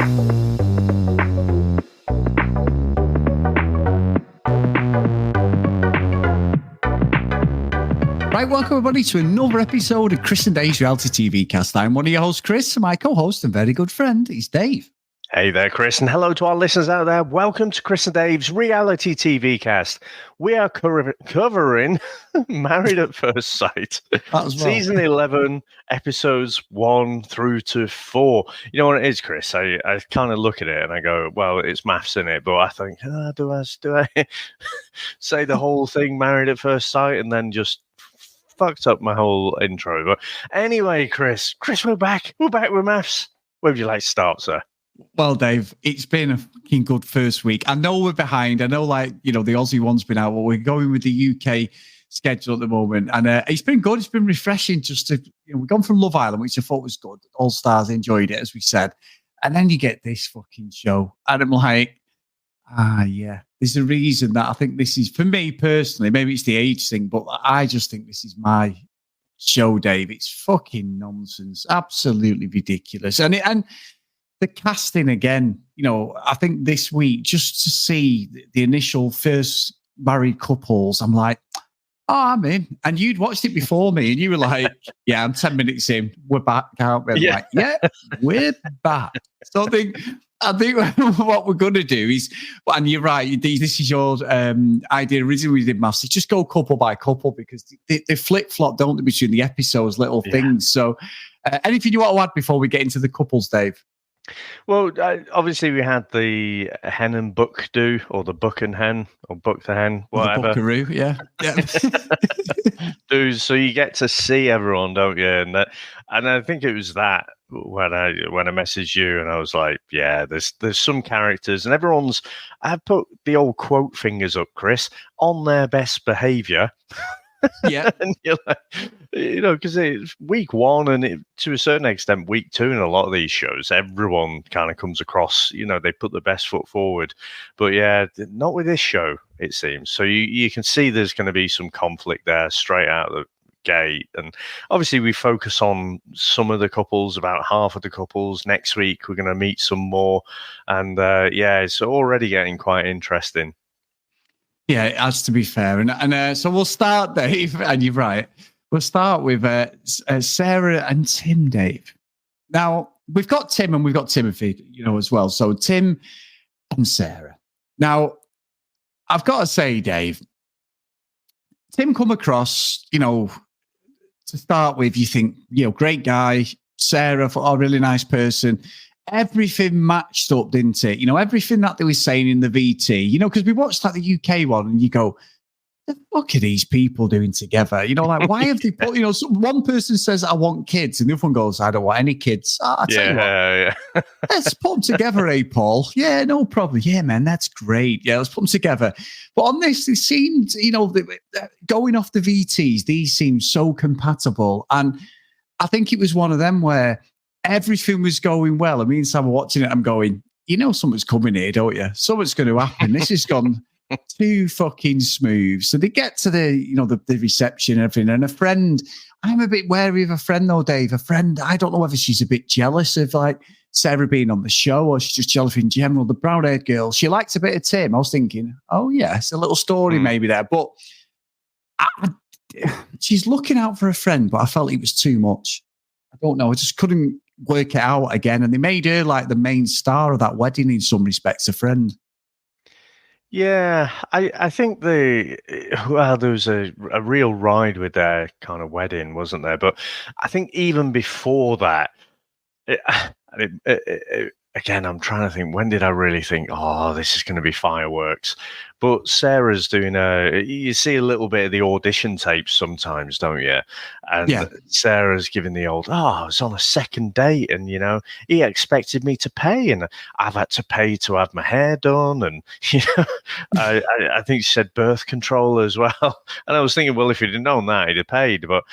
Right, welcome everybody to another episode of Chris and Dave's Reality TV Cast. I'm one of your hosts, Chris, and my co-host and very good friend is Dave. Hey there, Chris, and hello to our listeners out there. Welcome to Chris and Dave's Reality TV Cast. We are covering Married at First Sight, Season 11, episodes 1 through to 4. You know what it is, Chris? I kind of look at it and I go, well, it's maths in it, but I think, do I say the whole thing Married at First Sight and then just fucked up my whole intro? But anyway, Chris, we're back. We're back with maths. Where would you like to start, sir? Well, Dave, it's been a fucking good first week. I know we're behind. I know, the Aussie one's been out, but we're going with the UK schedule at the moment. And it's been good. It's been refreshing just to, we've gone from Love Island, which I thought was good. All Stars enjoyed it, as we said. And then you get this fucking show. And I'm like, yeah, there's a reason that I think this is, for me personally, maybe it's the age thing, but I just think this is my show, Dave. It's fucking nonsense. Absolutely ridiculous. And the casting again, I think this week, just to see the initial first married couples, I'm like, I'm in. And you'd watched it before me and you were like, yeah, I'm 10 minutes in. We're back, aren't we? Yeah. Like, yeah, we're back. So I think what we're going to do is, and you're right, this is your idea. Originally we did maths, just go couple by couple because they flip-flop, don't they, between the episodes, little things. So anything you want to add before we get into the couples, Dave? Well, obviously we had the hen and buck do, or the buck and hen, or buck the hen, whatever. The buckaroo, yeah. Do, so you get to see everyone, don't you? And I think it was that when I messaged you, and I was like, yeah, there's some characters, and everyone's. I've put the old quote fingers up, Chris, on their best behaviour. Yeah, and you're like, because it's week 1 and to a certain extent week 2 in a lot of these shows, everyone kind of comes across, they put the best foot forward. But yeah, not with this show, it seems. So you can see there's going to be some conflict there straight out of the gate. And obviously we focus on some of the couples, about half of the couples. Next week we're going to meet some more. And it's already getting quite interesting. Yeah, it has to be fair. And so we'll start, Dave, and you're right. We'll start with Sarah and Tim, Dave. Now, we've got Tim and we've got Timothy, as well. So Tim and Sarah. Now, I've got to say, Dave, Tim come across, to start with, you think, great guy. Sarah, really nice person. Everything matched up, didn't it? Everything that they were saying in the VT, because we watched the UK one and you go, the fuck are these people doing together? Why have they put, one person says, I want kids, and the other one goes, I don't want any kids. I tell you what, let's put them together, Paul? Yeah, no problem. Yeah, man, that's great. Yeah, let's put them together. But on this, it seemed, going off the VTs, these seem so compatible. And I think it was one of them where everything was going well. I mean, Sam, watching it, I'm going, something's coming here, don't you? Something's going to happen. This has gone too fucking smooth. So they get to the reception and everything. And a friend, I'm a bit wary of a friend though, Dave. A friend, I don't know whether she's a bit jealous of Sarah being on the show or she's just jealous in general. The brown-haired girl, she likes a bit of Tim. I was thinking, oh yeah, it's a little story maybe there. But she's looking out for a friend, but I felt it was too much. I don't know. I just couldn't work it out again. And they made her the main star of that wedding in some respects, a friend. Yeah, I think there was a real ride with their kind of wedding, wasn't there? But I think even before that, again, I'm trying to think, when did I really think, oh, this is going to be fireworks? But Sarah's doing you see a little bit of the audition tapes sometimes, don't you? And Sarah's giving the old, I was on a second date and, he expected me to pay and I've had to pay to have my hair done. And, I think she said birth control as well. And I was thinking, well, if he'd have known that, he'd have paid. But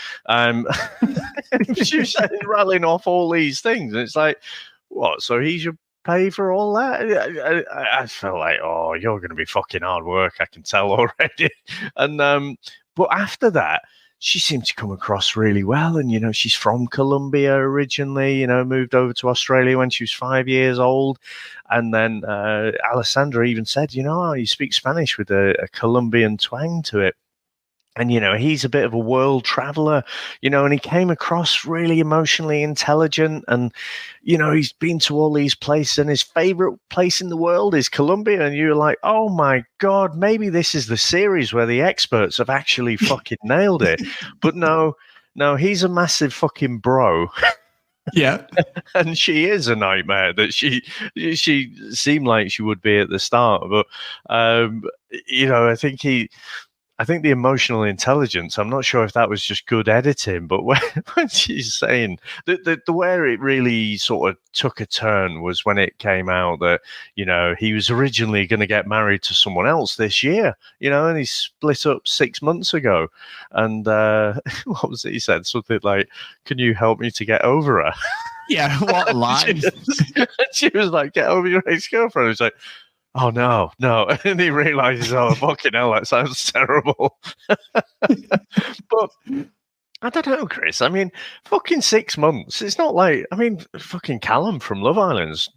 she was rattling off all these things. And it's like, what? So he should pay for all that? I felt like, oh, you're going to be fucking hard work. I can tell already. And but after that, she seemed to come across really well. And, she's from Colombia originally, moved over to Australia when she was 5 years old. And then Alessandra even said, you speak Spanish with a Colombian twang to it. And, he's a bit of a world traveler, and he came across really emotionally intelligent. And, he's been to all these places, and his favorite place in the world is Colombia. And you're like, oh my God, maybe this is the series where the experts have actually fucking nailed it. But no, he's a massive fucking bro. Yeah. And she is a nightmare that she seemed like she would be at the start. But, I think the emotional intelligence, I'm not sure if that was just good editing, but when she's saying the where it really sort of took a turn was when it came out that, he was originally going to get married to someone else this year, and he split up 6 months ago. And what was it he said? Something like, can you help me to get over her? Yeah, what line? She was like, get over your ex-girlfriend. It's like, oh, no. And he realizes, oh, fucking hell, that sounds terrible. But I don't know, Chris. I mean, fucking 6 months. It's not like, fucking Callum from Love Island's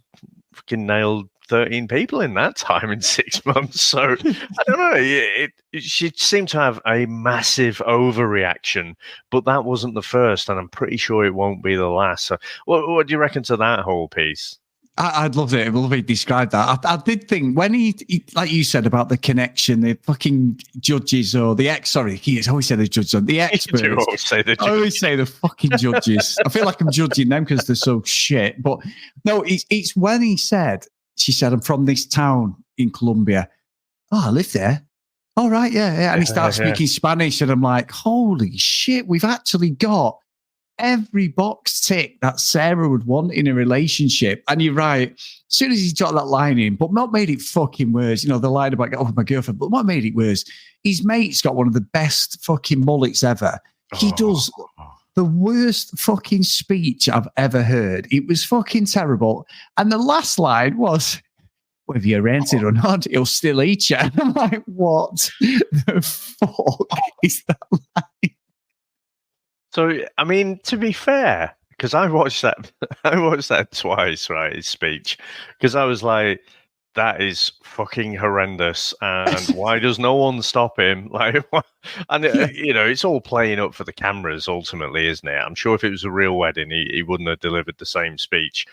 fucking nailed 13 people in that time in 6 months. So I don't know. She seemed to have a massive overreaction, but that wasn't the first, and I'm pretty sure it won't be the last. So what do you reckon to that whole piece? I'd love it. I'd love it described that. I did think when he, like you said about the connection, the fucking judges or the he always said the judges, the experts. You always say the judges. I always say the fucking judges. I feel like I'm judging them because they're so shit. But no, it's when she said, I'm from this town in Colombia. Oh, I live there. Oh, right, yeah. And he starts speaking Spanish, and I'm like, holy shit, we've actually got every box tick that Sarah would want in a relationship. And you're right. As soon as he got that line in, but what made it fucking worse, the line about getting over my girlfriend, but what made it worse, his mate's got one of the best fucking mullets ever. He does the worst fucking speech I've ever heard. It was fucking terrible. And the last line was, whether you're rented or not, he'll still eat you. And I'm like, what the fuck is that line? So, to be fair, because I watched that twice, right, his speech, because I was like, that is fucking horrendous, and why does no one stop him? Like, and it's all playing up for the cameras ultimately, isn't it? I'm sure if it was a real wedding, he wouldn't have delivered the same speech,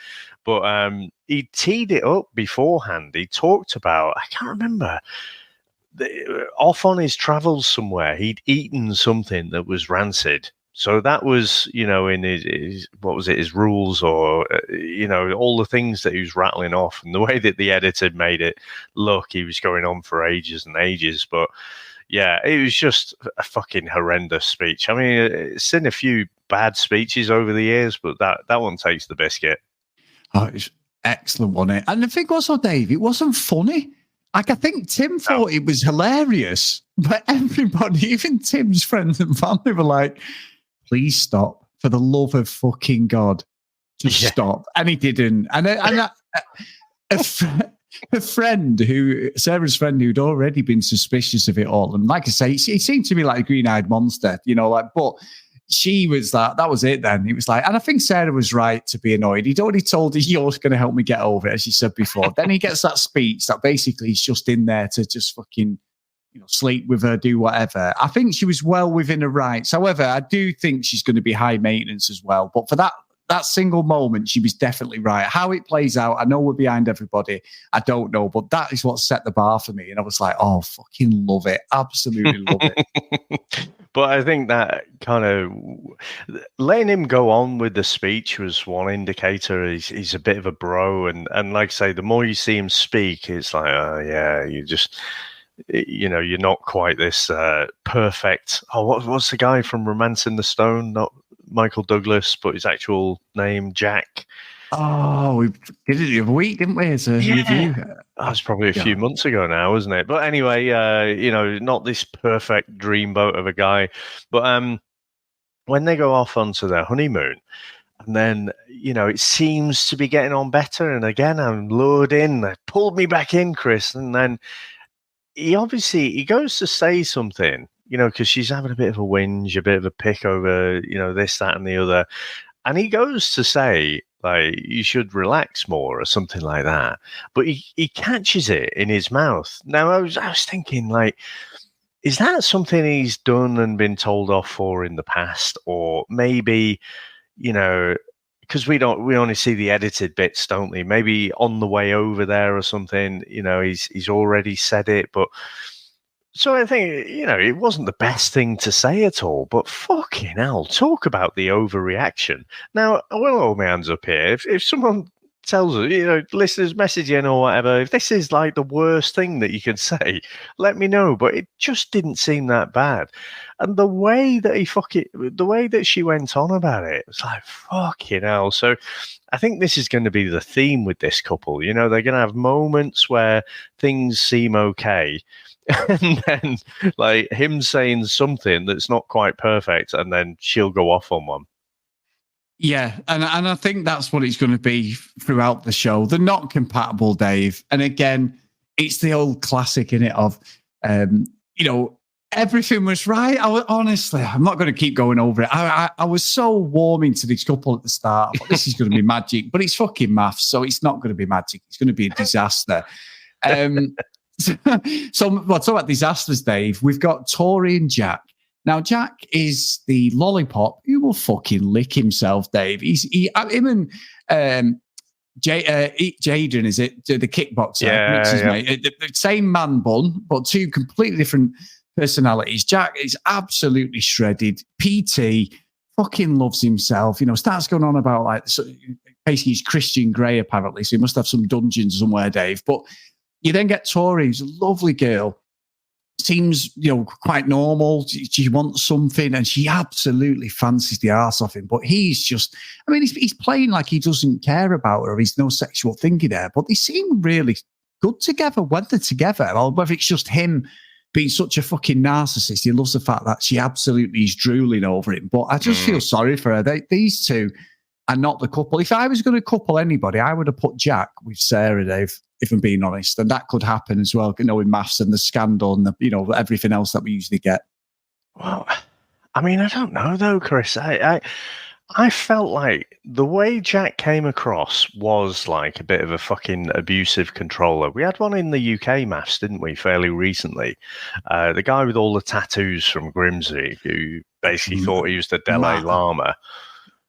but he teed it up beforehand. He talked about, I can't remember, off on his travels somewhere, he'd eaten something that was rancid. So that was, in his what was it, his rules, or, all the things that he was rattling off, and the way that the editor made it look, he was going on for ages and ages. But yeah, it was just a fucking horrendous speech. I've seen a few bad speeches over the years, but that one takes the biscuit. Oh, it's excellent, wasn't it? And the thing also, Dave, it wasn't funny. Like, I think Tim thought it was hilarious, but everybody, even Tim's friends and family, were like, please stop, for the love of fucking God, just stop. And he didn't. And a friend Sarah's friend who'd already been suspicious of it all. And like I say, he seemed to be like a green-eyed monster, but she was that was it then. It was like, and I think Sarah was right to be annoyed. He'd already told her, you're going to help me get over it, as she said before. Then he gets that speech that basically he's just in there to just fucking sleep with her, do whatever. I think she was well within her rights. However, I do think she's going to be high maintenance as well. But for that single moment, she was definitely right. How it plays out, I know we're behind everybody. I don't know, but that is what set the bar for me. And I was like, oh, fucking love it. Absolutely love it. But I think that kind of letting him go on with the speech was one indicator. He's a bit of a bro. And like I say, the more you see him speak, it's like, oh, yeah, you just... you're not quite this perfect. Oh, what's the guy from Romancing the Stone? Not Michael Douglas, but his actual name, Jack. Oh, we did it the other week, didn't we? As a review. That was probably a few months ago now, wasn't it? But anyway, not this perfect dreamboat of a guy. But when they go off onto their honeymoon, and then, it seems to be getting on better. And again, I'm lured in. They pulled me back in, Chris. And then he goes to say something because she's having a bit of a whinge, a bit of a pick over, this, that, and the other. And he goes to say, like, you should relax more or something like that. But he catches it in his mouth. Now, I was thinking, like, is that something he's done and been told off for in the past? Or maybe, because we only see the edited bits, don't we? Maybe on the way over there or something, he's already said it. But so I think, it wasn't the best thing to say at all, but fucking hell, talk about the overreaction. Now, I will hold my hands up here. If someone tells us, listeners message in or whatever, if this is like the worst thing that you can say, let me know. But it just didn't seem that bad. And the way that she went on about it was like, fucking hell. So I think this is going to be the theme with this couple. They're going to have moments where things seem okay. And then, like, him saying something that's not quite perfect, and then she'll go off on one. Yeah, and I think that's what it's going to be throughout the show. They're not compatible, Dave. And again, it's the old classic in it of, everything was right. Honestly, I'm not going to keep going over it. I was so warming to this couple at the start. I thought, this is going to be magic, but it's fucking maths, so it's not going to be magic. It's going to be a disaster. So let's talk about disasters, Dave. We've got Tori and Jack. Now, Jack is the lollipop who will fucking lick himself, Dave. Him and Jaden, is it? The kickboxer. Yeah. Mate. The same man bun, but two completely different personalities. Jack is absolutely shredded. PT fucking loves himself. Starts going on about, like, basically he's Christian Grey, apparently, so he must have some dungeons somewhere, Dave. But you then get Tori, who's a lovely girl, seems, quite normal. She wants something, and she absolutely fancies the arse off him. But he's just, he's playing like he doesn't care about her. He's no sexual thinking there. But they seem really good together when they're together. Or whether it's just him being such a fucking narcissist. He loves the fact that she absolutely is drooling over him. But I just feel sorry for her. These two are not the couple. If I was going to couple anybody, I would have put Jack with Sarah, Dave, if I'm being honest. And that could happen as well, with MAFS and the scandal and everything else that we usually get. Well, I don't know though, Chris. I felt like the way Jack came across was like a bit of a fucking abusive controller. We had one in the UK, MAFS, didn't we, fairly recently? The guy with all the tattoos from Grimsby, who basically thought he was the Dalai Lama.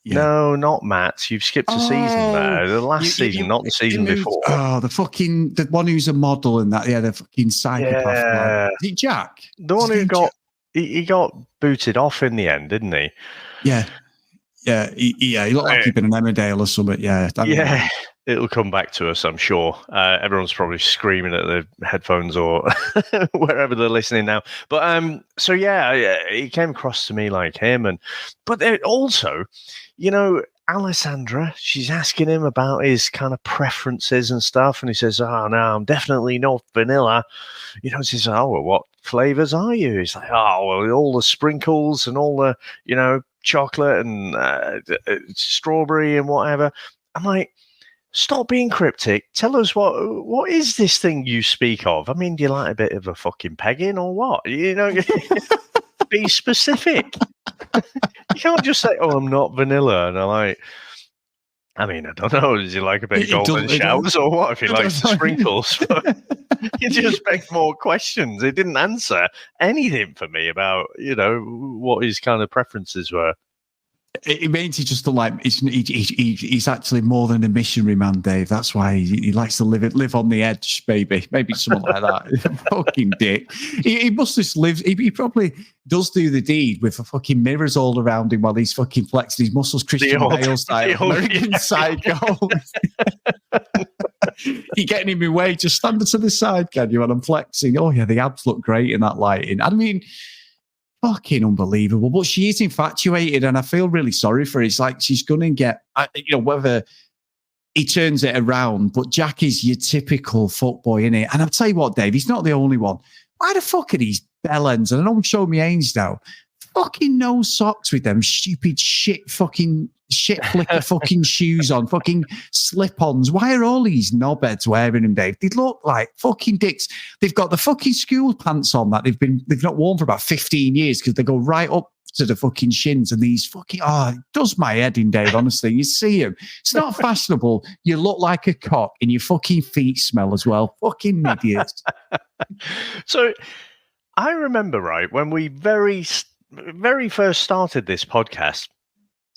Yeah. No, not Matt. You've skipped a season there. The last season, not the season before. Oh, the one who's a model and that. Yeah, the fucking psychopath. Yeah. Is it Jack? The one who got he got booted off in the end, didn't he? Yeah. He looked like he'd been an Emmerdale or something. Yeah. It'll come back to us, I'm sure. Everyone's probably screaming at the headphones or wherever they're listening now. But he came across to me like him, but also, Alessandra, she's asking him about his kind of preferences and stuff, and he says, "Oh no, I'm definitely not vanilla." She says, "Oh, well, what flavors are you?" He's like, "Oh, well, all the sprinkles and all the chocolate and strawberry and whatever." I'm like, stop being cryptic. Tell us what is this thing you speak of? Do you like a bit of a fucking pegging or what? Be specific. You can't just say, "Oh, I'm not vanilla." And I don't know. Does he like a bit of golden showers or what? If he likes the sprinkles. He just begged more questions. He didn't answer anything for me about, what his kind of preferences were. It means he just like he's actually more than a missionary man, Dave. That's why he likes to live on the edge, maybe something like that. Fucking dick. He must just live. He probably does do the deed with the fucking mirrors all around him while he's fucking flexing his muscles, Christian Bale style, American Psycho. You're getting in my way. Just stand to the side, can you? And I'm flexing. Oh yeah, the abs look great in that lighting. Fucking unbelievable. But she is infatuated, and I feel really sorry for her. It's like she's going to get, whether he turns it around, but Jack is your typical fuckboy, innit? And I'll tell you what, Dave, he's not the only one. Why the fuck are these Bellends? And I know I'm showing me age now. Fucking no socks with them stupid shit fucking shit flicker fucking shoes on, fucking slip-ons. Why are all these knobheads wearing them, Dave? They look like fucking dicks. They've got the fucking school pants on that they've not worn for about 15 years because they go right up to the fucking shins, and these fucking, it does my head in, Dave, honestly. You see them. It's not fashionable. You look like a cock, and your fucking feet smell as well. Fucking idiots. So I remember, right, when we very first started this podcast,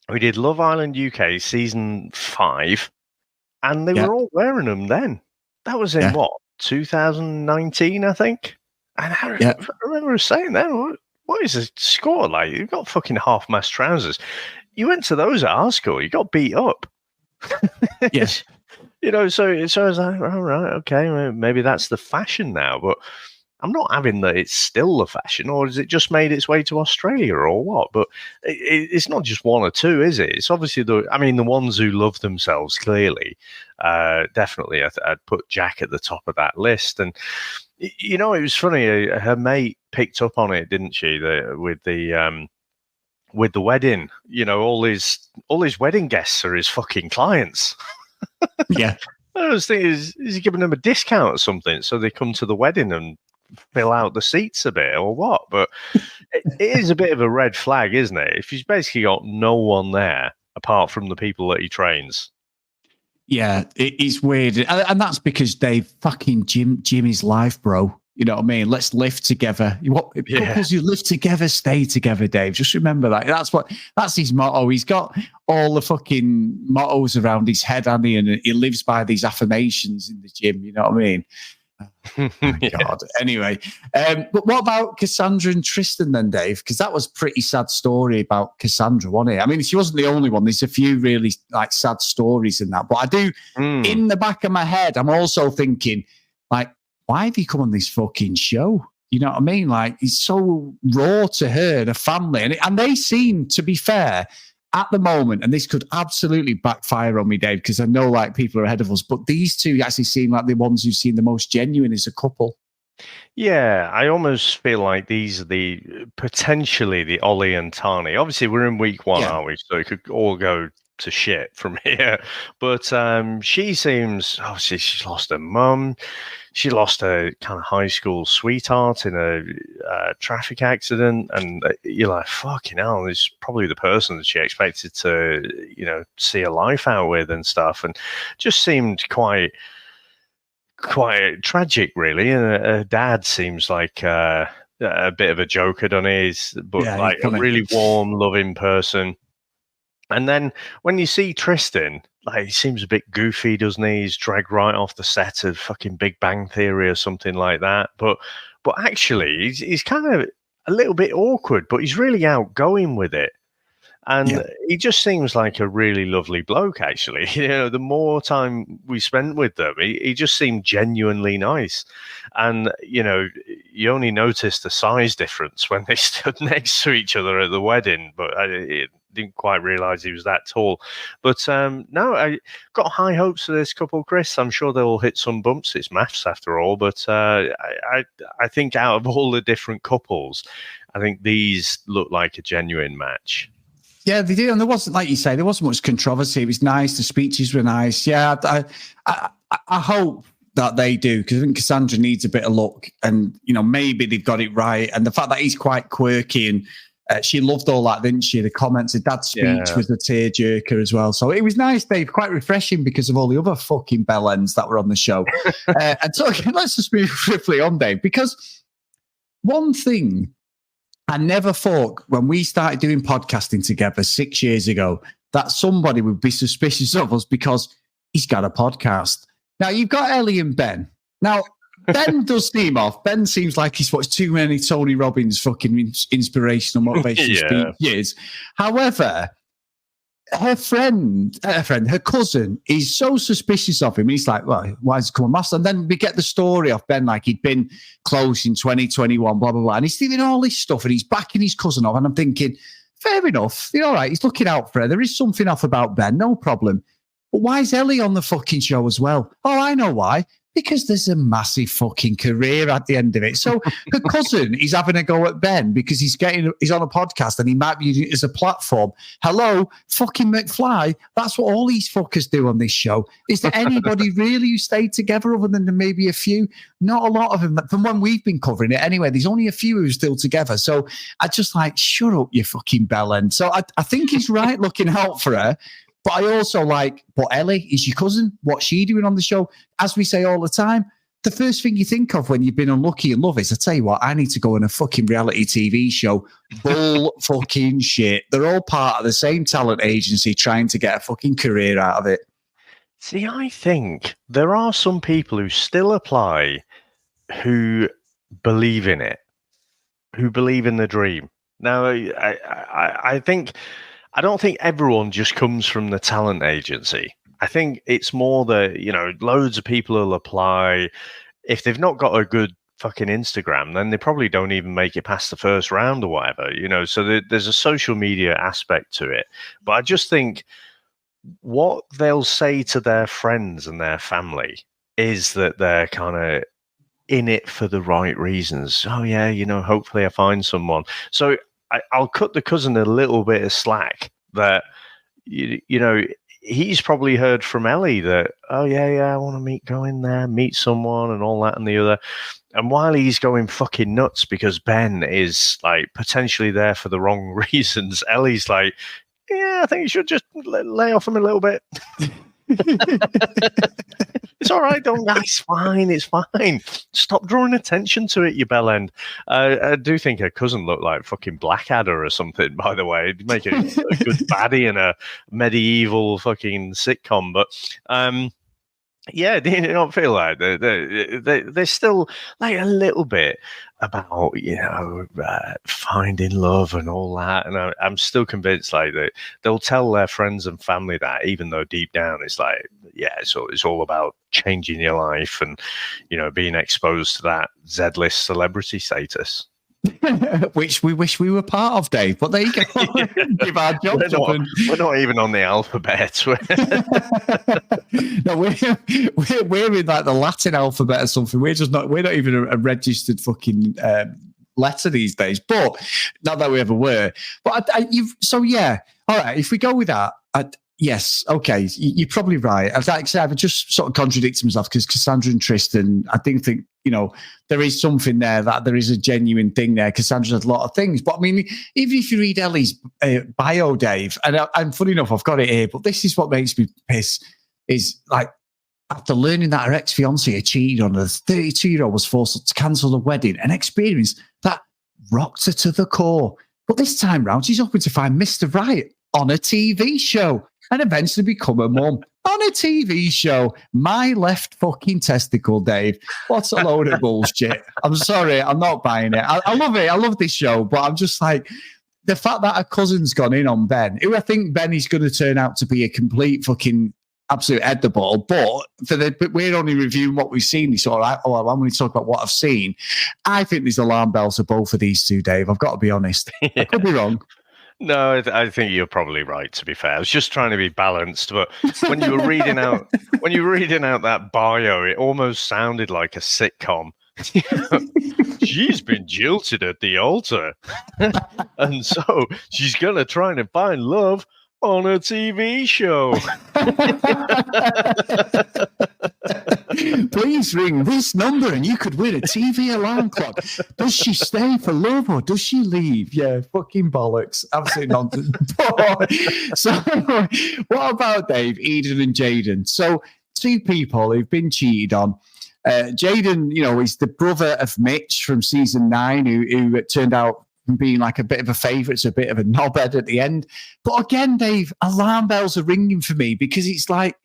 we did Love Island UK season 5, and they were all wearing them then. That was in 2019, I think. And I remember saying then, what is the score like? You've got fucking half-mast trousers. You went to those at our school, you got beat up. Yes. So I was like, all right, okay, maybe that's the fashion now, but I'm not having that it's still the fashion, or has it just made its way to Australia or what? But it's not just one or two, is it? It's obviously the ones who love themselves, clearly. Definitely, I'd put Jack at the top of that list. And, it was funny, her mate picked up on it, didn't she, with the wedding? All his wedding guests are his fucking clients. Yeah. I was thinking, is he giving them a discount or something so they come to the wedding and fill out the seats a bit or what? But it is a bit of a red flag, isn't it? If he's basically got no one there apart from the people that he trains. Yeah, it's weird. And that's because Dave, fucking Jimmy's life, bro. You know what I mean? Let's live together. Couples who live together, stay together, Dave. Just remember that. That's his motto. He's got all the fucking mottos around his head, hasn't he? And he lives by these affirmations in the gym. You know what I mean? Oh, God. Anyway, but what about Cassandra and Tristan then, Dave? Because that was a pretty sad story about Cassandra, wasn't it? I mean, she wasn't the only one. There's a few really like sad stories in that. But I do, in the back of my head, I'm also thinking, like, why have you come on this fucking show? You know what I mean? Like, it's so raw to her and her family. And they seem, to be fair, at the moment, and this could absolutely backfire on me, Dave, because I know like people are ahead of us, but these two actually seem like the ones who seem the most genuine as a couple. Yeah, I almost feel like these are potentially the Ollie and Tani. Obviously, we're in week 1, aren't we? So it could all go to shit from here. But she seems, obviously, she's lost her mum. She lost her kind of high school sweetheart in a traffic accident. And you're like, fucking hell, this is probably the person that she expected to, see a life out with and stuff. And just seemed quite tragic, really. And her dad seems like a bit of a joker, doesn't he? But like a really warm, loving person. And then when you see Tristan, like, he seems a bit goofy, doesn't he? He's dragged right off the set of fucking Big Bang Theory or something like that. But actually, he's kind of a little bit awkward, but he's really outgoing with it. And he just seems like a really lovely bloke, actually. The more time we spent with them, he just seemed genuinely nice. And, you only noticed the size difference when they stood next to each other at the wedding, but I didn't quite realize he was that tall. But no, I got high hopes for this couple, Chris. I'm sure they'll hit some bumps. It's MAFS after all. But I think out of all the different couples, I think these look like a genuine match. Yeah, they did. And there wasn't, like you say, there wasn't much controversy. It was nice. The speeches were nice. Yeah, I hope that they do, because I think Cassandra needs a bit of luck. And, maybe they've got it right. And the fact that he's quite quirky, and she loved all that, didn't she? The comments, the dad's speech was a tearjerker as well. So it was nice, Dave, quite refreshing because of all the other fucking Bellends that were on the show. And so let's just move swiftly on, Dave, because one thing I never thought when we started doing podcasting together 6 years ago that somebody would be suspicious of us because he's got a podcast. Now, you've got Ellie and Ben. Now, Ben does seem off. Ben seems like he's watched too many Tony Robbins fucking inspirational motivational speeches. However, her cousin is so suspicious of him. He's like, well, why has he come on master? And then we get the story of Ben, like he'd been close in 2021, blah, blah, blah. And he's doing all this stuff and he's backing his cousin off. And I'm thinking, fair enough. You're all right. He's looking out for her. There is something off about Ben. No problem. But why is Ellie on the fucking show as well? Oh, I know why. Because there's a massive fucking career at the end of it. So her cousin is having a go at Ben because he's on a podcast and he might be using it as a platform. Hello, fucking McFly. That's what all these fuckers do on this show. Is there anybody really who stayed together other than maybe a few? Not a lot of them. From when we've been covering it anyway, there's only a few who are still together. So I just like, shut up, you fucking bellend. So I think he's right looking out for her. But I also like, but Ellie is your cousin. What's she doing on the show? As we say all the time, the first thing you think of when you've been unlucky in love is, I tell you what, I need to go on a fucking reality TV show. Bull fucking shit. They're all part of the same talent agency trying to get a fucking career out of it. See, I think there are some people who still apply who believe in it, who believe in the dream. Now, I think... I don't think everyone just comes from the talent agency. I think it's more that, loads of people will apply. If they've not got a good fucking Instagram, then they probably don't even make it past the first round or whatever, So there's a social media aspect to it. But I just think what they'll say to their friends and their family is that they're kind of in it for the right reasons. Oh, yeah, hopefully I find someone. So I'll cut the cousin a little bit of slack that, he's probably heard from Ellie that, oh, yeah, I want to go in there, meet someone and all that and the other. And while he's going fucking nuts because Ben is like potentially there for the wrong reasons, Ellie's like, yeah, I think you should just lay off him a little bit. It's all right, it's fine. Stop drawing attention to it, you bellend. I do think her cousin looked like fucking Blackadder or something, by the way. It'd make a good baddie in a medieval fucking sitcom, but yeah, do you not feel like they're still like a little bit about, finding love and all that. And I'm still convinced like that they'll tell their friends and family that, even though deep down it's like, yeah, it's all about changing your life and, being exposed to that Z-list celebrity status. Which we wish we were part of, Dave. But there you go. Give our jobs up. We're not even on the alphabet. No, we're in like the Latin alphabet or something. We're not even a registered fucking letter these days. But not that we ever were. But so yeah. All right. If we go with that, yes, okay, you're probably right. As I say, I've just sort of contradicted myself because Cassandra and Tristan, I do think, there is something there, that there is a genuine thing there. Cassandra has a lot of things. But I mean, even if you read Ellie's bio, Dave, and I'm funny enough, I've got it here, but this is what makes me piss, is like, after learning that her ex-fiancé had cheated on her, the 32-year-old was forced to cancel the wedding, an experience that rocked her to the core. But this time round, she's hoping to find Mr. Right on a TV show and eventually become a mum on a TV show. My left fucking testicle, Dave. What's a load of bullshit. I'm sorry, I'm not buying it. I love it. I love this show, but I'm just like, the fact that her cousin's gone in on Ben, who I think Ben is going to turn out to be a complete fucking absolute head the ball, but we're only reviewing what we've seen. So I'm only talking about what I've seen. I think there's alarm bells for both of these two, Dave. I've got to be honest. Yeah. I could be wrong. No, I think you're probably right, to be fair. I was just trying to be balanced, but when you were reading out that bio, it almost sounded like a sitcom. She's been jilted at the altar, and so she's gonna try and find love on a TV show. Please ring this number and you could win a TV alarm clock. Does she stay for love or does she leave? Yeah, fucking bollocks. Absolute nonsense. So, what about Dave, Eden and Jaden? So, two people who've been cheated on. Jaden, is the brother of Mitch from season 9, who turned out from being like a bit of a favourite to a bit of a knobhead at the end. But again, Dave, alarm bells are ringing for me because it's like,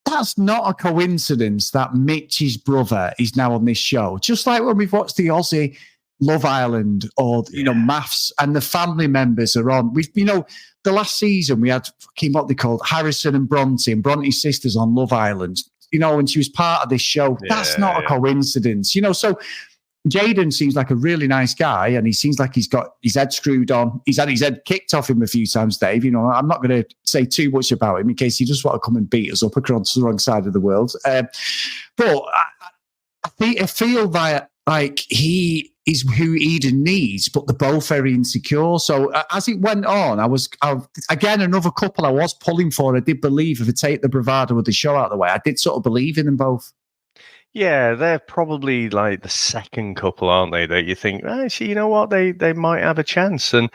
that's not a coincidence that Mitch's brother is now on this show. Just like when we've watched the Aussie Love Island or, MAFS, and the family members are on. The last season we had what they called Harrison and Bronte's sisters on Love Island, and she was part of this show. Yeah, that's not a coincidence, so Jaden seems like a really nice guy, and he seems like he's got his head screwed on. He's had his head kicked off him a few times, Dave. I'm not going to say too much about him in case he just want to come and beat us up across the wrong side of the world. But I feel that like he is who Eden needs, but they're both very insecure. So as it went on, again, another couple I was pulling for. I did believe if I take the bravado of the show out of the way, I did sort of believe in them both. Yeah, they're probably like the second couple, aren't they? That you think, actually, you know what, they might have a chance. And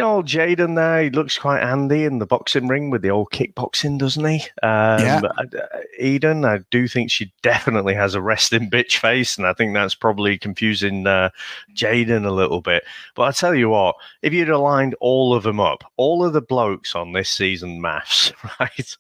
old Jaden there, he looks quite handy in the boxing ring with the old kickboxing, doesn't he? Yeah. Eden, I do think she definitely has a resting bitch face, and I think that's probably confusing Jaden a little bit. But I tell you what, if you'd aligned all of them up, all of the blokes on this season MAFS, right?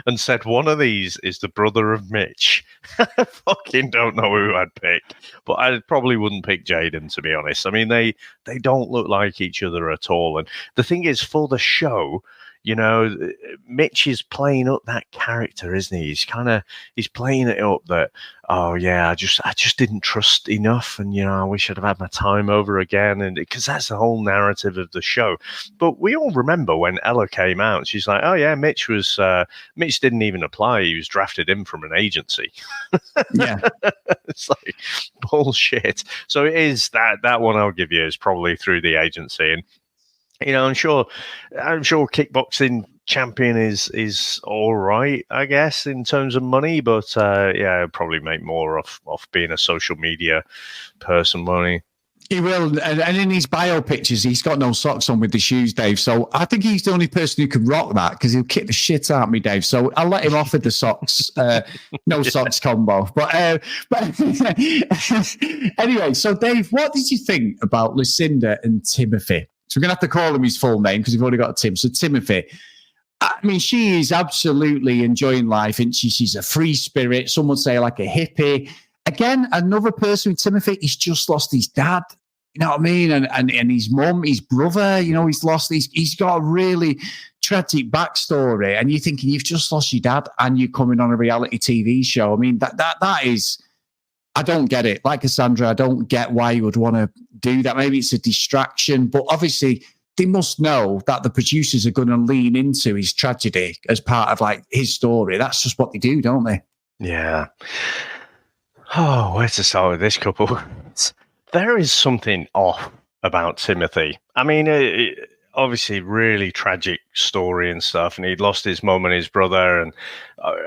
And said one of these is the brother of Mitch. I fucking don't know who I'd pick, but I probably wouldn't pick Jaden, to be honest. I mean, they don't look like each other at all. And the thing is, for the show, Mitch is playing up that character, isn't he? He's playing it up that, oh yeah, I just didn't trust enough, and I wish I'd have had my time over again, and because that's the whole narrative of the show. But we all remember when Ella came out, she's like, oh yeah, Mitch didn't even apply; he was drafted in from an agency. Yeah, it's like bullshit. So it is that one I'll give you is probably through the agency. And I'm sure kickboxing champion is all right, I guess, in terms of money, but I'll probably make more off being a social media person, won't he? He will, and in his bio pictures, he's got no socks on with the shoes, Dave. So I think he's the only person who can rock that because he'll kick the shit out of me, Dave. So I'll let him off with the socks, no socks combo. But anyway, so Dave, what did you think about Lucinda and Timothy? So we're going to have to call him his full name because we've already got Tim. So Timothy, I mean, she is absolutely enjoying life, and she's a free spirit. Some would say like a hippie. Again, another person with Timothy, he's just lost his dad. You know what I mean? And his mum, his brother, he's got a really tragic backstory. And you're thinking, you've just lost your dad and you're coming on a reality TV show. I mean, that is... I don't get it. Like Cassandra, I don't get why you would want to do that. Maybe it's a distraction, but obviously they must know that the producers are going to lean into his tragedy as part of like his story. That's just what they do, don't they? Yeah. Oh, where to start with this couple? There is something off about Timothy. I mean, obviously really tragic story and stuff, and he'd lost his mum and his brother, and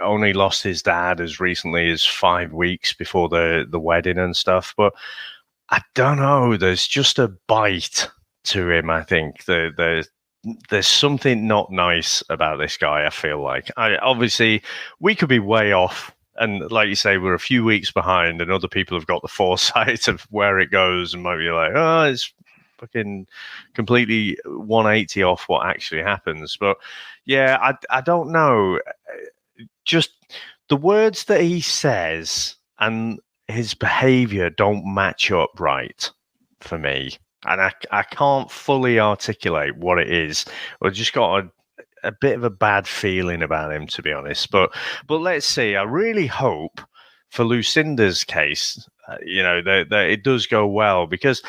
only lost his dad as recently as 5 weeks before the wedding and stuff. But I don't know, there's just a bite to him. I think there's something not nice about this guy. I feel like obviously we could be way off, and like you say, we're a few weeks behind, and other people have got the foresight of where it goes and might be like, oh, it's fucking completely 180 off what actually happens. But yeah, I don't know. Just the words that he says and his behavior don't match up right for me. And I can't fully articulate what it is. I've just got a bit of a bad feeling about him, to be honest. But let's see. I really hope for Lucinda's case, that it does go well, because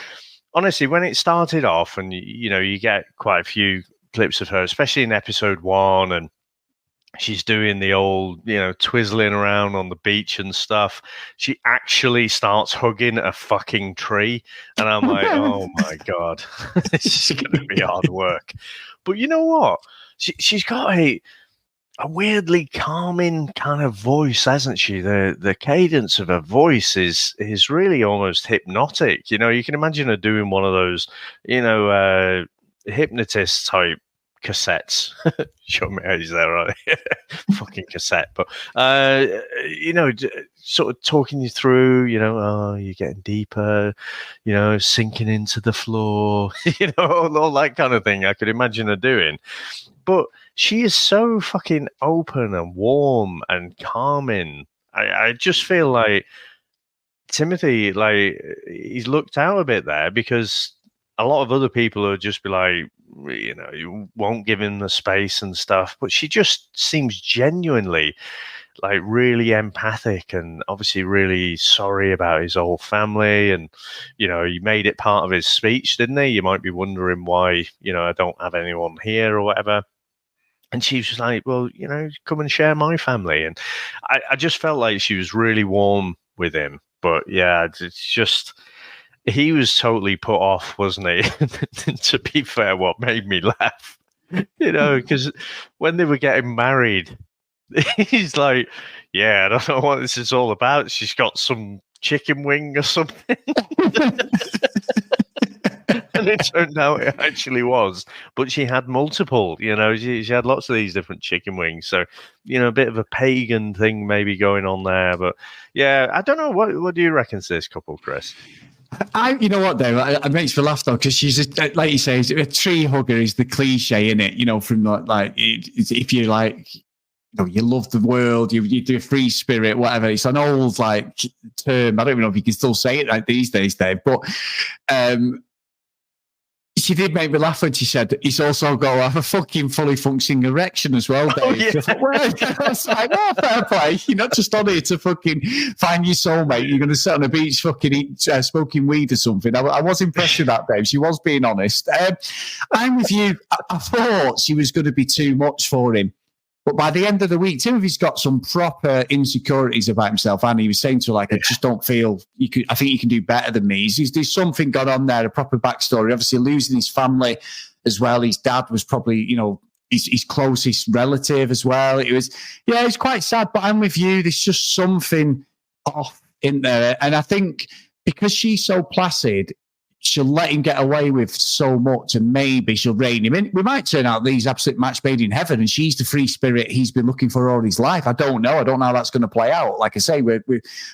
honestly, when it started off, and you get quite a few clips of her, especially in episode 1, and she's doing the old, twizzling around on the beach and stuff. She actually starts hugging a fucking tree, and I'm like, oh my God, this is going to be hard work. But you know what? She's got a weirdly calming kind of voice, hasn't she? The cadence of her voice is really almost hypnotic. You can imagine her doing one of those, hypnotist type cassettes. Show me how he's there, right? Fucking cassette. But sort of talking you through, you're getting deeper, sinking into the floor, all that kind of thing I could imagine her doing. But she is so fucking open and warm and calming. I just feel like Timothy, like, he's looked out a bit there, because a lot of other people would just be like, you won't give him the space and stuff. But she just seems genuinely like really empathic, and obviously really sorry about his whole family. And, he made it part of his speech, didn't he? You might be wondering why, I don't have anyone here or whatever. And she was just like, well, come and share my family. And I just felt like she was really warm with him. But yeah, it's just he was totally put off, wasn't he? To be fair, what made me laugh, because when they were getting married, he's like, "Yeah, I don't know what this is all about. She's got some chicken wing or something." And it turned out it actually was. But she had multiple, she had lots of these different chicken wings. So, a bit of a pagan thing maybe going on there. But yeah, I don't know. What do you reckon to this couple, Chris? You know what, Dave? It makes me laugh though, because she's like you say, a tree hugger is the cliche in it. From like if you like, you love the world, you do a free spirit, whatever. It's an old like term. I don't even know if you can still say it like these days, Dave. But she did make me laugh when she said he's also got to have a fucking fully functioning erection as well, Dave. Oh, yeah. I was like, fair play. You're not just on here to fucking find your soulmate. You're going to sit on a beach fucking eat, smoking weed or something. I was impressed with that, Dave. She was being honest. I'm with you. I thought she was going to be too much for him. But by the end of the week, Timothy's got some proper insecurities about himself. And he was saying to her, like, I just don't feel you could, I think you can do better than me. There's something gone on there, a proper backstory. Obviously, losing his family as well. His dad was probably, his closest relative as well. It's quite sad, but I'm with you. There's just something off in there. And I think because she's so placid, she'll let him get away with so much, and maybe she'll rein him in. We might turn out these absolute match made in heaven, and she's the free spirit he's been looking for all his life. I don't know. I don't know how that's going to play out. Like I say, we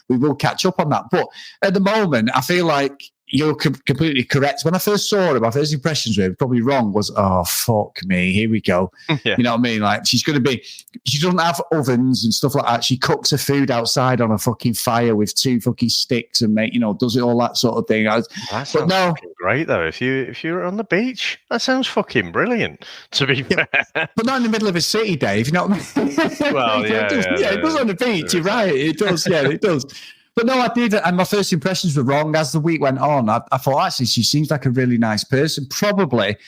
will catch up on that. But at the moment, I feel like you're completely correct. When I first saw her, my first impressions were probably wrong. Was fuck me, here we go. Yeah. You know what I mean? Like she doesn't have ovens and stuff like that. She cooks her food outside on a fucking fire with 2 fucking sticks and does it all that sort of thing. That sounds fucking great though. If you're on the beach, that sounds fucking brilliant. To be fair, but not in the middle of a city, Dave. You know what I mean? Well, it does on the beach. You're right. It does. Yeah, it does. But no, I did, and my first impressions were wrong. As the week went on, I thought, actually, she seems like a really nice person, probably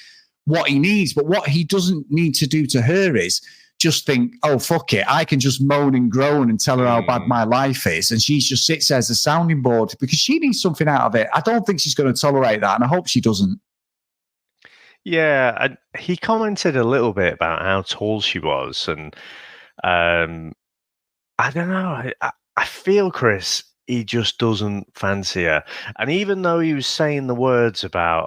what he needs. But what he doesn't need to do to her is just think, oh, fuck it, I can just moan and groan and tell her how bad my life is. And she just sits there as a sounding board because she needs something out of it. I don't think she's going to tolerate that, and I hope she doesn't. Yeah, he commented a little bit about how tall she was. And I don't know, I feel, Chris, he just doesn't fancy her. And even though he was saying the words about,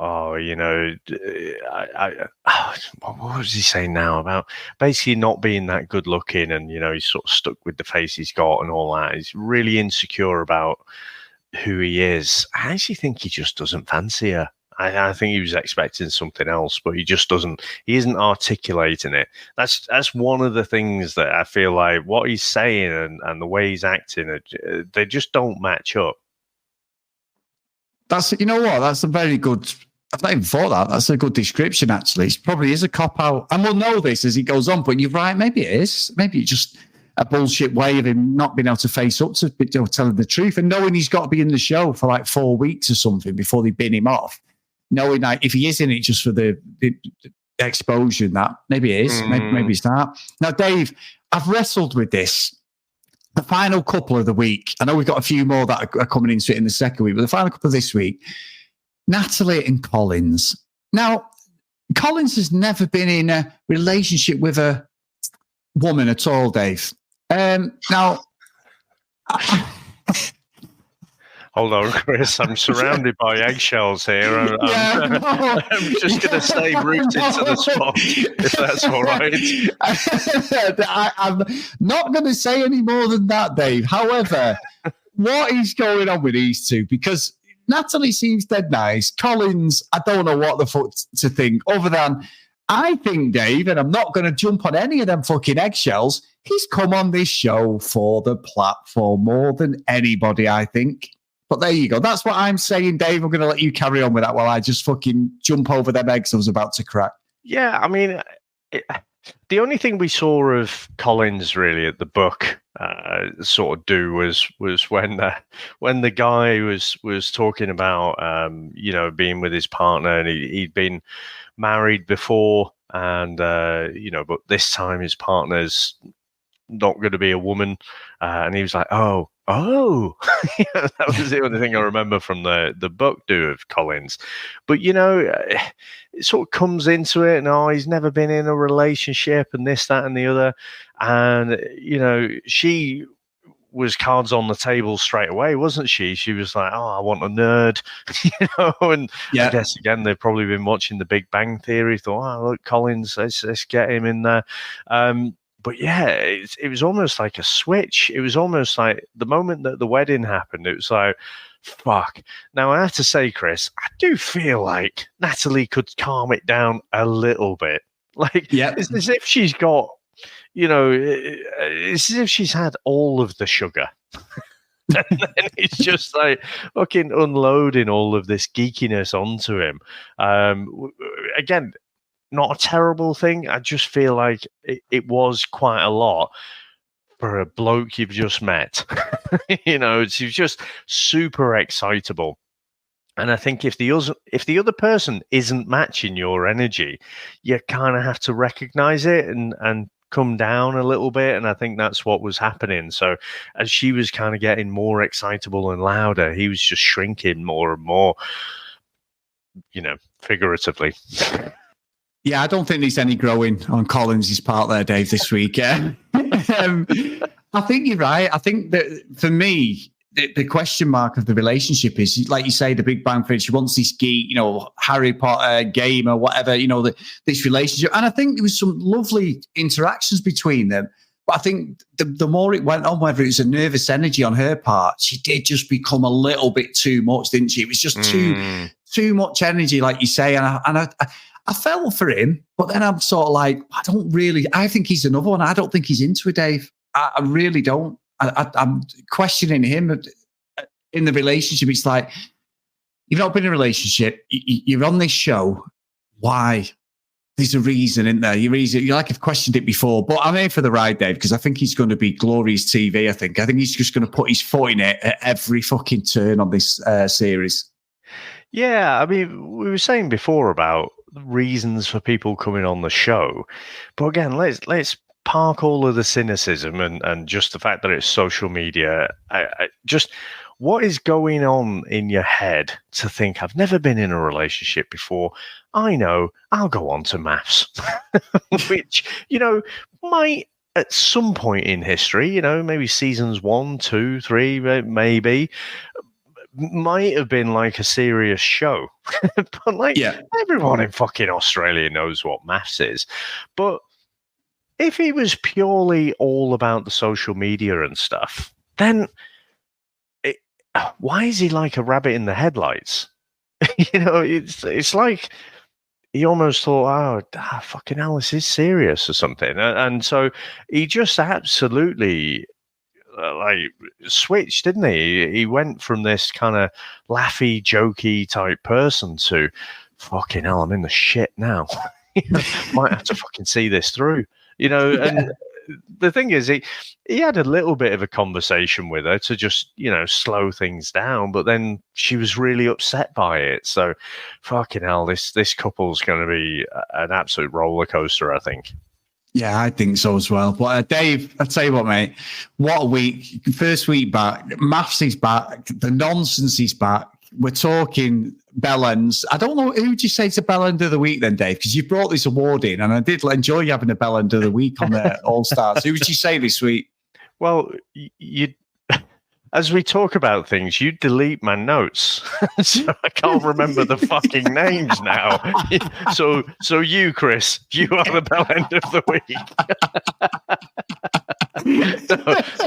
what was he saying now about basically not being that good looking, and, he's sort of stuck with the face he's got and all that. He's really insecure about who he is. I actually think he just doesn't fancy her. I think he was expecting something else, but he just doesn't. He isn't articulating it. That's one of the things that I feel like what he's saying and the way he's acting, they just don't match up. That's That's a very good. I've not even thought that. That's a good description. Actually, it probably is a cop out, and we'll know this as he goes on. But you're right. Maybe it is. Maybe it's just a bullshit way of him not being able to face up to telling the truth, and knowing he's got to be in the show for like 4 weeks or something before they bin him off. Knowing that if he is in it just for the exposure, that maybe it is, maybe it's that. Now, Dave, I've wrestled with this. The final couple of the week, I know we've got a few more that are coming into it in the second week, but the final couple of this week, Natalie and Collins. Now, Collins has never been in a relationship with a woman at all, Dave. Now, hold on, Chris. I'm surrounded by eggshells here. I'm just going to stay rooted to the spot, if that's all right. I'm not going to say any more than that, Dave. However, what is going on with these two? Because Natalie seems dead nice. Collins, I don't know what the fuck to think, other than I think, Dave, and I'm not going to jump on any of them fucking eggshells, he's come on this show for the platform more than anybody, I think. But there you go. That's what I'm saying, Dave. I'm going to let you carry on with that while I just fucking jump over them eggs I was about to crack. Yeah, I mean, the only thing we saw of Collins really at the book sort of do was when the guy was talking about being with his partner, and he'd been married before, and but this time his partner's not going to be a woman, and he was like, oh, Oh, yeah, that was the only thing I remember from the book do of Collins. But, it sort of comes into it and, he's never been in a relationship and this, that, and the other. And, she was cards on the table straight away, wasn't she? She was like, I want a nerd, and I guess, again, they've probably been watching The Big Bang Theory, thought, look, Collins, let's get him in there. But yeah, it was almost like a switch. It was almost like the moment that the wedding happened, it was like, fuck. Now, I have to say, Chris, I do feel like Natalie could calm it down a little bit. Like, it's as if she's got, it's as if she's had all of the sugar. And then it's just like fucking unloading all of this geekiness onto him. Again, not a terrible thing. I just feel like it was quite a lot for a bloke you've just met. It's just super excitable. And I think if the other person isn't matching your energy, you kind of have to recognize it and come down a little bit. And I think that's what was happening. So as she was kind of getting more excitable and louder, he was just shrinking more and more, figuratively. Yeah, I don't think there's any growing on Collins' part there, Dave, this week. I think you're right. I think that for me, the question mark of the relationship is, like you say, the Big Bang Theory. She wants this geek, Harry Potter game or whatever, this relationship. And I think there was some lovely interactions between them. But I think the more it went on, whether it was a nervous energy on her part, she did just become a little bit too much, didn't she? It was just too much energy, like you say. And I felt for him, but then I'm sort of like, I think he's another one. I don't think he's into it, Dave. I really don't. I'm questioning him in the relationship. It's like, you've not been in a relationship. You're on this show. Why? There's a reason, isn't there? You like have questioned it before, but I'm here for the ride, Dave, because I think he's going to be glorious TV. I think he's just going to put his foot in it at every fucking turn on this series. Yeah, I mean, we were saying before about reasons for people coming on the show, but again, let's park all of the cynicism and just the fact that it's social media. I just, what is going on in your head to think, I've never been in a relationship before, I know, I'll go on to MAFS, which, might at some point in history, maybe seasons 1, 2, 3, maybe, might have been like a serious show. But everyone in fucking Australia knows what MAFS is. But if he was purely all about the social media and stuff, then why is he like a rabbit in the headlights? It's like he almost thought, fucking hell, this is serious or something. And so he just absolutely switched, didn't he? He went from this kind of laughy, jokey type person to, fucking hell, I'm in the shit now. Might have to fucking see this through. And the thing is, he had a little bit of a conversation with her to just, slow things down, but then she was really upset by it. So, fucking hell, this couple's going to be an absolute roller coaster, I think. Yeah, I think so as well. But Dave, I'll tell you what, mate, what a week. First week back, MAFS is back, the nonsense is back. We're talking Bellends. I don't know, who would you say is the Bellend of the week then, Dave? Because you brought this award in, and I did enjoy having a Bellend of the week on the All-Stars. Who would you say this week? Well, as we talk about things, you delete my notes, so I can't remember the fucking names now. So you, Chris, you are the Bellend of the week.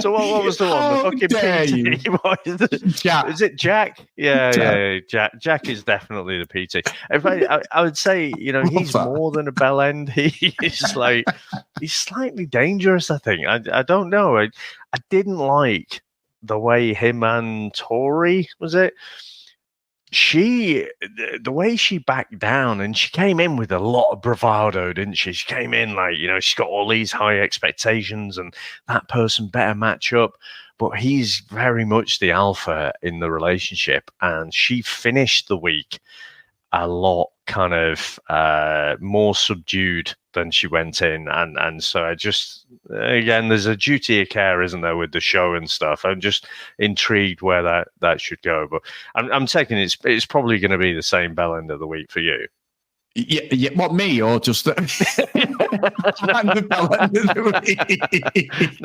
So what was the one? The fucking PT. What is it? Jack. Is it Jack? Yeah. Jack is definitely the PT. In fact, I would say, he's more than a Bellend. He's slightly dangerous, I think. I don't know. I didn't like the way him and Tori, was it? The way she backed down, and she came in with a lot of bravado, didn't she? She came in like, she's got all these high expectations and that person better match up. But he's very much the alpha in the relationship. And she finished the week a lot kind of more subdued than she went in, and so I just, again, there's a duty of care, isn't there, with the show and stuff. I'm just intrigued where that should go, but I'm taking it's probably going to be the same Bellend of the week for you. Yeah. What, me or just no,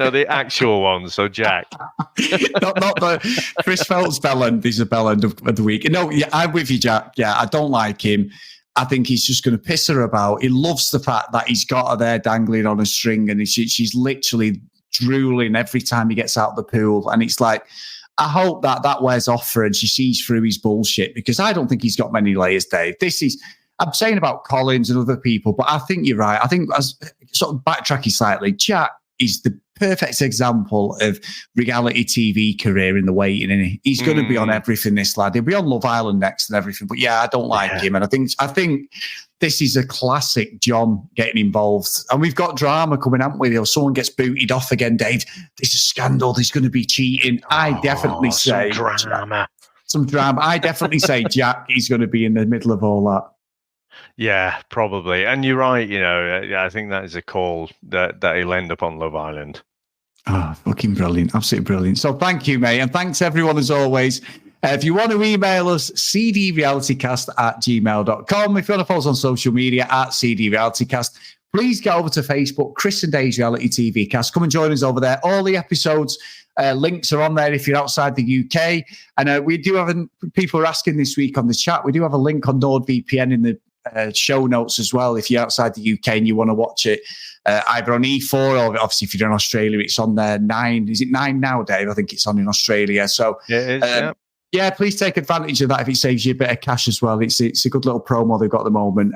the actual one. So Jack, not the Chris Phelps Bellend is a Bellend of the week. No, yeah, I'm with you, Jack. Yeah, I don't like him. I think he's just going to piss her about. He loves the fact that he's got her there dangling on a string, and she's literally drooling every time he gets out of the pool. And it's like, I hope that wears off her and she sees through his bullshit, because I don't think he's got many layers, Dave. I'm saying about Collins and other people, but I think you're right. I think, as sort of backtracking slightly, Jack is the perfect example of reality TV career in the waiting, and he's going to be on everything. This lad, he'll be on Love Island next and everything. But yeah, I don't like him, and I think this is a classic John getting involved, and we've got drama coming, haven't we? Someone gets booted off again, Dave. There's a scandal. There's going to be cheating. I definitely say some drama. I definitely say Jack is going to be in the middle of all that. Yeah, probably. And you're right, I think that is a call that he'll end up on Love Island. Oh, fucking brilliant. Absolutely brilliant. So thank you, mate. And thanks everyone as always. If you want to email us, cdrealitycast@gmail.com. If you want to follow us on social media @cdrealitycast, please go over to Facebook, Chris and Dave's Reality TV Cast. Come and join us over there. All the episodes, links are on there if you're outside the UK. And we do have, people are asking this week on the chat, we do have a link on NordVPN in the show notes as well if you're outside the UK and you want to watch it either on E4 or obviously if you're in Australia it's on there 9. Is it 9 now, Dave? I think it's on in Australia. So it is, yeah, please take advantage of that if it saves you a bit of cash as well. It's a good little promo they've got at the moment.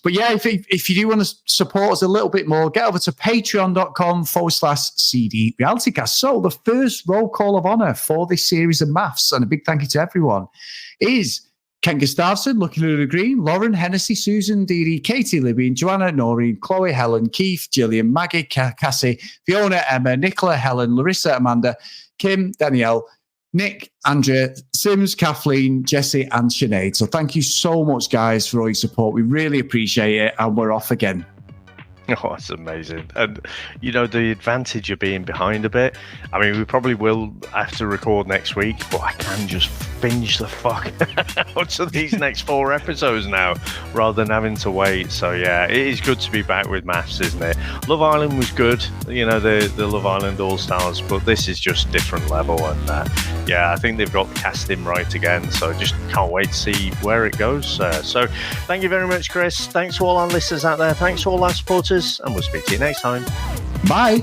But yeah, if you do want to support us a little bit more, get over to patreon.com/CD RealityCast. So the first roll call of honour for this series of MAFS, and a big thank you to everyone, is Ken Gustafson, Lucky Luna Green, Lauren, Hennessy, Susan, Dee Dee, Katie, Libby, Joanna, Noreen, Chloe, Helen, Keith, Gillian, Maggie, Cassie, Fiona, Emma, Nicola, Helen, Larissa, Amanda, Kim, Danielle, Nick, Andrea, Sims, Kathleen, Jesse, and Sinead. So thank you so much, guys, for all your support. We really appreciate it, and we're off again. Oh, that's amazing. And, the advantage of being behind a bit, I mean, we probably will have to record next week, but I can just binge the fuck out of these next 4 episodes now, rather than having to wait. So, yeah, it is good to be back with MAFS, isn't it? Love Island was good, the Love Island All-Stars, but this is just different level. And, yeah, I think they've got the casting right again, so just can't wait to see where it goes. So, thank you very much, Chris. Thanks to all our listeners out there. Thanks to all our supporters. And we'll speak to you next time. Bye.